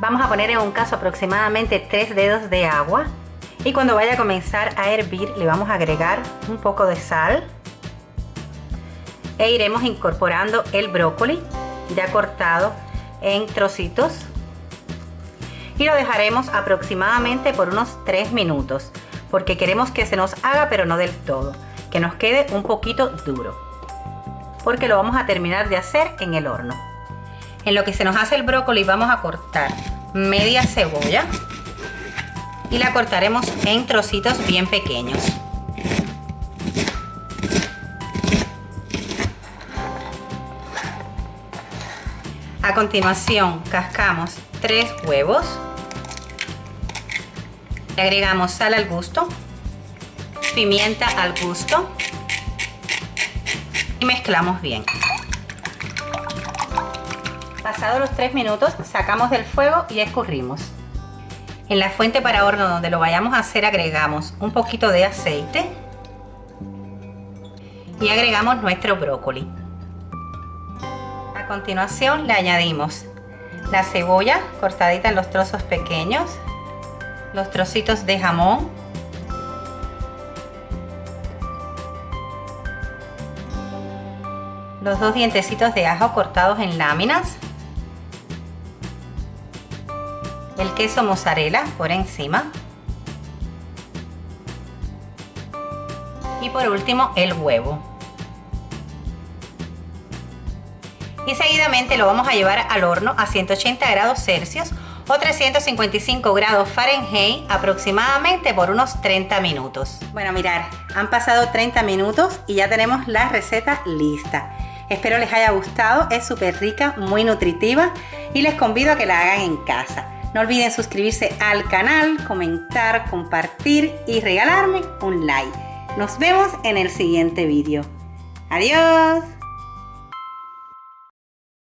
Vamos a poner en un caso aproximadamente 3 dedos de agua. Y cuando vaya a comenzar a hervir, le vamos a agregar un poco de sal. E iremos incorporando el brócoli ya cortado en trocitos. Y lo dejaremos aproximadamente por unos 3 minutos. Porque queremos que se nos haga, pero no del todo. Que nos quede un poquito duro. Porque lo vamos a terminar de hacer en el horno. En lo que se nos hace el brócoli, vamos a cortar media cebolla. Y la cortaremos en trocitos bien pequeños. A continuación cascamos 3 huevos. Le agregamos sal al gusto, pimienta al gusto y mezclamos bien. Pasados los 3 minutos, sacamos del fuego y escurrimos. En la fuente para horno donde lo vayamos a hacer agregamos un poquito de aceite y agregamos nuestro brócoli. A continuación le añadimos la cebolla cortadita en los trozos pequeños, los trocitos de jamón, los 2 dientecitos de ajo cortados en láminas, el queso mozzarella por encima y por último el huevo. Y seguidamente lo vamos a llevar al horno a 180 grados Celsius o 355 grados Fahrenheit aproximadamente por unos 30 minutos. Bueno, mirad, han pasado 30 minutos y ya tenemos la receta lista. Espero les haya gustado, es súper rica, muy nutritiva y les convido a que la hagan en casa. No olviden suscribirse al canal, comentar, compartir y regalarme un like. Nos vemos en el siguiente vídeo. ¡Adiós!